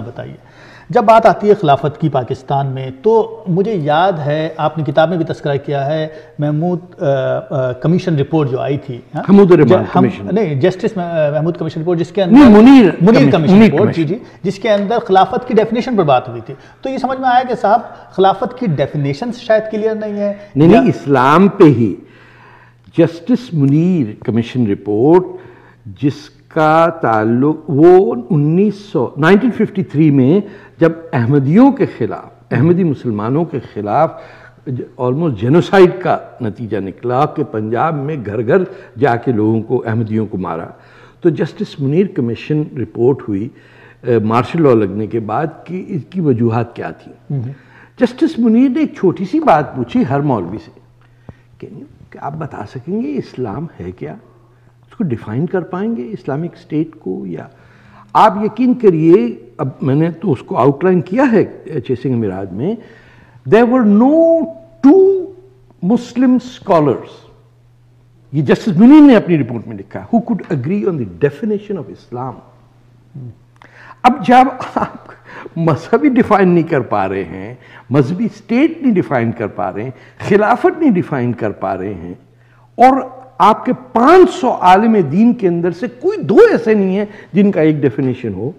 بتائیے، جب بات آتی ہے خلافت کی پاکستان میں تو مجھے یاد ہے آپ نے کتاب میں بھی تذکرہ کیا ہے محمود کمیشن رپورٹ جو آئی تھی، حمود الرحمان کمیشن، نہیں جسٹس محمود کمیشن رپورٹ، جس کے اندر منیر کمیشن رپورٹ، جی جس کے اندر خلافت کی ڈیفینیشن پر بات ہوئی تھی، تو یہ سمجھ میں آیا کہ صاحب خلافت کی ڈیفینیشن شاید کلیئر نہیں ہے. نہیں اسلام پہ ہی جسٹس منیر کمیشن رپورٹ جس کا تعلق وہ 1953 میں جب احمدیوں کے خلاف، احمدی مسلمانوں کے خلاف آلموسٹ جینوسائیڈ کا نتیجہ نکلا کہ پنجاب میں گھر گھر جا کے لوگوں کو، احمدیوں کو مارا، تو جسٹس منیر کمیشن رپورٹ ہوئی مارشل لاء لگنے کے بعد کہ اس کی وجوہات کیا تھیں. جسٹس منیر نے ایک چھوٹی سی بات پوچھی ہر مولوی سے کہ آپ بتا سکیں گے اسلام ہے کیا، اس کو ڈیفائن کر پائیں گے اسلامک اسٹیٹ کو؟ یا آپ یقین کریے، اب میں نے تو اس کو آؤٹ لائن کیا ہے چیسنگ امارات میں، there were no two Muslim scholars، یہ جسٹس منیر نے اپنی رپورٹ میں لکھا، who could agree on the definition of Islam. اب جب آپ مذہبی ڈیفائن نہیں کر پا رہے ہیں، مذہبی اسٹیٹ نہیں ڈیفائن کر پا رہے ہیں، خلافت نہیں ڈیفائن کر پا رہے ہیں، اور آپ کے 500 عالم دین کے اندر سے کوئی 2 ایسے نہیں ہیں جن کا ایک ڈیفینیشن ہو،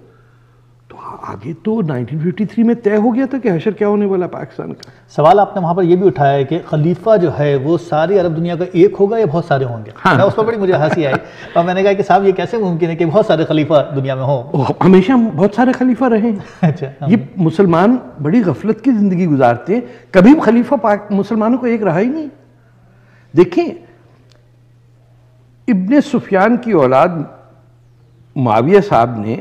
تو آگے تو 1953 میں طے ہو گیا تھا کہ حشر کیا ہونے والا پاکستان کا. سوال آپ نے وہاں پر یہ بھی اٹھایا ہے کہ خلیفہ جو ہے وہ ساری عرب دنیا کا ایک ہوگا یا بہت سارے ہوں گے؟ میں اس پر بڑی مجھے ہنسی آئی اور میں نے کہا کہ صاحب یہ کیسے ممکن ہے کہ بہت سارے خلیفہ دنیا میں ہوں؟ ہمیشہ بہت سارے خلیفہ رہے ہیں. یہ مسلمان بڑی غفلت کی زندگی گزارتے ہیں، کبھی خلیفہ مسلمانوں کو ایک رہا ہی نہیں. دیکھیں ابن سفیان کی اولاد معاویہ صاحب نے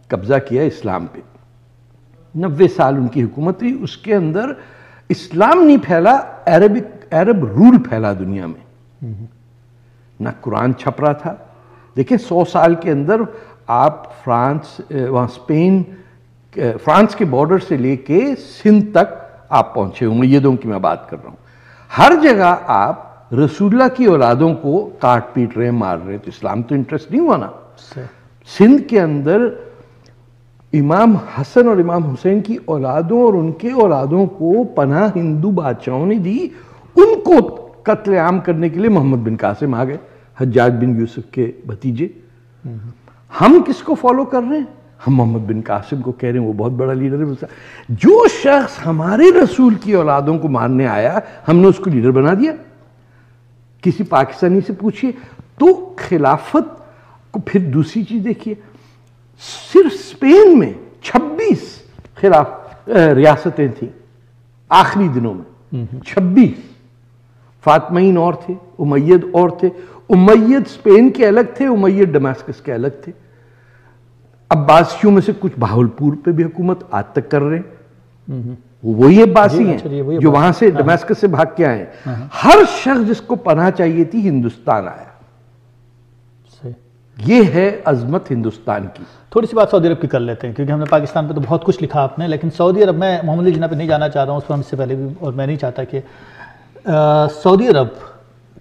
قبضہ کیا اسلام پہ، 90 سال ان کی حکومت رہی، اس کے اندر اسلام نہیں پھیلا، عرب رول پھیلا دنیا میں، نہ قرآن چھپ رہا تھا. دیکھیں 100 سال کے اندر آپ فرانس، وہاں اسپین، فرانس کے بارڈر سے لے کے سندھ تک آپ پہنچے، امیدوں کی میں بات کر رہا ہوں، ہر جگہ آپ رسول اللہ کی اولادوں کو کاٹ پیٹ رہے ہیں، مار رہے ہیں، تو اسلام تو انٹرسٹ نہیں ہوا نا. سندھ کے اندر امام حسن اور امام حسین کی اولادوں اور ان کے اولادوں کو پناہ ہندو بادشاہوں نے دی، ان کو قتل عام کرنے کے لیے محمد بن قاسم آ گئے، حجاج بن یوسف کے بھتیجے. ہم کس کو فالو کر رہے ہیں؟ ہم محمد بن قاسم کو کہہ رہے ہیں وہ بہت بڑا لیڈر ہے. جو شخص ہمارے رسول کی اولادوں کو مارنے آیا ہم نے اس کو لیڈر بنا دیا. کسی پاکستانی سے پوچھئے. تو خلافت کو پھر دوسری چیز دیکھیے، صرف اسپین میں 26 ریاستیں تھیں آخری دنوں میں، 26. فاطمین اور تھے، امید اور تھے. امید اسپین کے الگ تھے، امید ڈماسکس کے الگ تھے. عباسیوں میں سے کچھ بہاولپور پہ بھی حکومت آج تک کر رہے ہیں، وہی عباسی ہیں جو وہاں سے ڈماسکس سے بھاگ کے آئے ہیں. ہر شخص جس کو پناہ چاہیے تھی ہندوستان آیا. یہ ہے عظمت ہندوستان کی. تھوڑی سی بات سعودی عرب کی کر لیتے ہیں کیونکہ ہم نے پاکستان پہ تو بہت کچھ لکھا آپ نے، لیکن سعودی عرب میں محمد علی جناح پہ نہیں جانا چاہ رہا ہوں، اس پر ہم اس سے پہلے بھی، اور میں نہیں چاہتا کہ سعودی عرب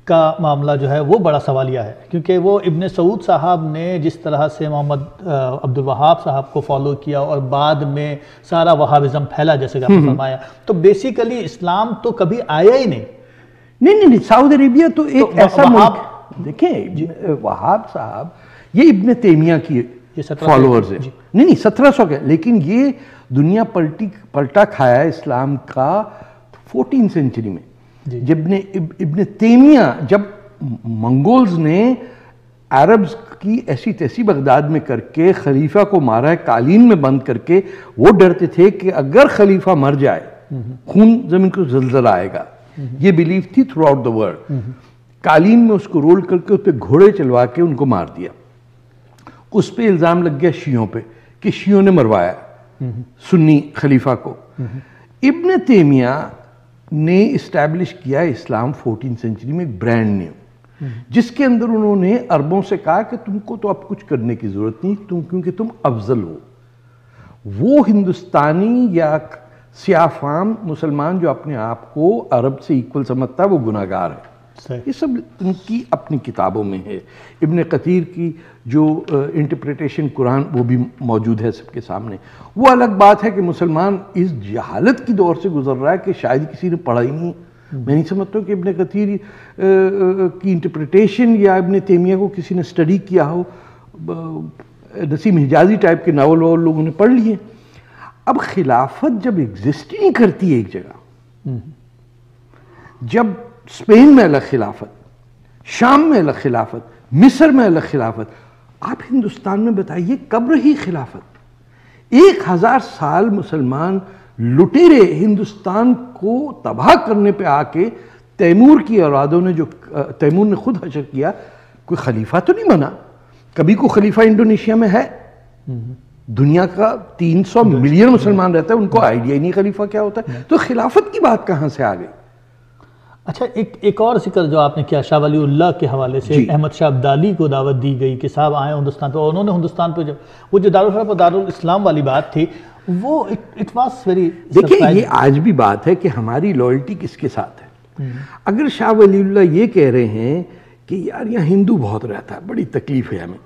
کا معاملہ جو ہے وہ بڑا سوالیہ ہے، کیونکہ وہ ابن سعود صاحب نے جس طرح سے محمد عبد الوہاب صاحب کو فالو کیا اور بعد میں سارا وہابزم پھیلا جیسے کہ آپ نے فرمایا، تو بیسیکلی اسلام تو کبھی آیا ہی نہیں. نہیں سعودی عربیہ تو ایک ایسا ملک، دیکھیں وہاب صاحب یہ ابن تیمیہ کی فالوورز ہیں. نہیں 1700 کے، لیکن یہ دنیا پلٹا کھایا ہے اسلام کا 14 سینچری میں. جب ابن تیمیہ، جب منگولز نے عربز کی ایسی تیسی بغداد میں کر کے خلیفہ کو مارا ہے، قالین میں بند کر کے، وہ ڈرتے تھے کہ اگر خلیفہ مر جائے خون زمین کو زلزلہ آئے گا. یہ بیلیف تھی تھرو آؤٹ دا ورلڈ. قالین میں اس کو رول کر کے اس پہ گھوڑے چلوا کے ان کو مار دیا. اس پہ الزام لگ گیا شیعوں پہ کہ شیعوں نے مروایا سنی خلیفہ کو. ابن تیمیہ نے اسٹیبلش کیا اسلام 14 سینچری میں ایک برانڈ نیو، جس کے اندر انہوں نے عربوں سے کہا کہ تم کو تو اب کچھ کرنے کی ضرورت نہیں، کیونکہ تم افضل ہو. وہ ہندوستانی یا سیاہ فام مسلمان جو اپنے آپ کو عرب سے ایکول سمجھتا ہے وہ گناہگار ہے. یہ سب ان کی اپنی کتابوں میں ہے. ابن کثیر کی جو انٹرپریٹیشن قرآن وہ بھی موجود ہے سب کے سامنے. وہ الگ بات ہے کہ مسلمان اس جہالت کی دور سے گزر رہا ہے کہ شاید کسی نے پڑھا ہی نہیں. میں نہیں سمجھتا کہ ابن کثیر کی انٹرپریٹیشن یا ابن تیمیہ کو کسی نے اسٹڈی کیا ہو. نسیم حجازی ٹائپ کے ناول اور لوگوں نے پڑھ لیے. اب خلافت جب ایگزسٹ ہی نہیں کرتی ہے ایک جگہ، جب اسپین میں الگ خلافت، شام میں الگ خلافت، مصر میں الگ خلافت، آپ ہندوستان میں بتائیے کب رہی خلافت؟ 1000 سال مسلمان لٹیرے ہندوستان کو تباہ کرنے پہ آ کے تیمور کی اولادوں نے جو تیمور نے خود حشر کیا، کوئی خلیفہ تو نہیں بنا. کبھی کوئی خلیفہ انڈونیشیا میں ہے؟ دنیا کا 300 ملین مسلمان رہتا ہے، ان کو آئیڈیا ہی نہیں خلیفہ کیا ہوتا ہے. تو خلافت کی بات کہاں سے آ گئی؟ اچھا، ایک اور ذکر جو آپ نے کیا شاہ ولی اللہ کے حوالے سے، احمد شاہ ابدالی کو دعوت دی گئی کہ صاحب آئیں ہندوستان پہ، اور انہوں نے ہندوستان پہ وہ جو دارالحرب اور دارالاسلام والی بات تھی وہ اٹ واز ویری. دیکھیں یہ آج بھی بات ہے کہ ہماری لائلٹی کس کے ساتھ ہے. اگر شاہ ولی اللہ یہ کہہ رہے ہیں کہ یار یہاں ہندو بہت رہتا ہے، بڑی تکلیف ہے ہمیں،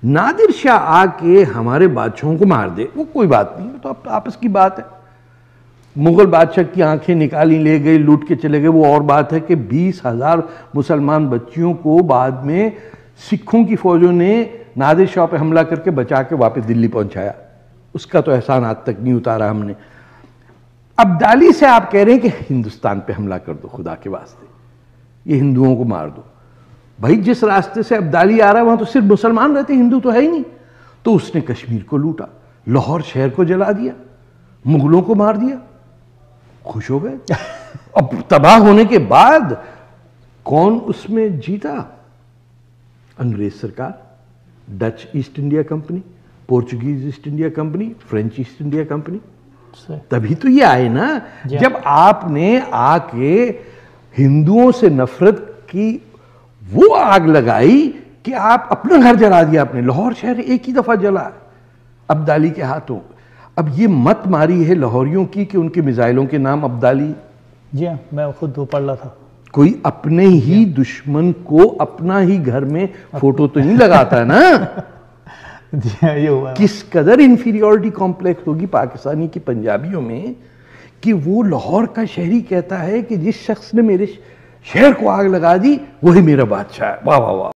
نادر شاہ آ کے ہمارے بادشاہوں کو مار دے، وہ کوئی بات نہیں، تو آپس کی بات ہے. مغل بادشاہ کی آنکھیں نکالی لے گئے، لوٹ کے چلے گئے، وہ اور بات ہے کہ 20,000 مسلمان بچیوں کو بعد میں سکھوں کی فوجوں نے نادر شاہ پہ حملہ کر کے بچا کے واپس دلی پہنچایا. اس کا تو احسان آج تک نہیں اتارا ہم نے. ابدالی سے آپ کہہ رہے ہیں کہ ہندوستان پہ حملہ کر دو، خدا کے واسطے یہ ہندوؤں کو مار دو. بھائی جس راستے سے ابدالی آ رہا ہے وہاں تو صرف مسلمان رہتے، ہندو تو ہے ہی نہیں. تو اس نے کشمیر کو لوٹا، لاہور شہر کو جلا دیا، مغلوں کو مار دیا، خوش ہو گئے. اب تباہ ہونے کے بعد کون اس میں جیتا؟ انگریز سرکار، Dutch East India company, Portuguese East India company, French East India company. تبھی تو یہ آئے نا. جب آپ نے آ کے ہندوؤں سے نفرت کی وہ آگ لگائی کہ آپ اپنا گھر جلا دیا آپ نے. لاہور شہر ایک ہی دفعہ جلا ابدالی کے ہاتھوں. اب یہ مت ماری ہے لاہوریوں کی کہ ان کے میزائلوں کے نام ابدالی. جی ہاں، میں خود وہ پڑھ رہا تھا. کوئی اپنے ہی دشمن کو اپنا ہی گھر میں فوٹو تو نہیں لگاتا نا. جی ہاں، یہ ہوا. کس قدر انفیریورٹی کمپلیکس ہوگی پاکستانی کی پنجابیوں میں کہ وہ لاہور کا شہری کہتا ہے کہ جس شخص نے میرے شہر کو آگ لگا دی وہی میرا بادشاہ ہے. واہ واہ واہ.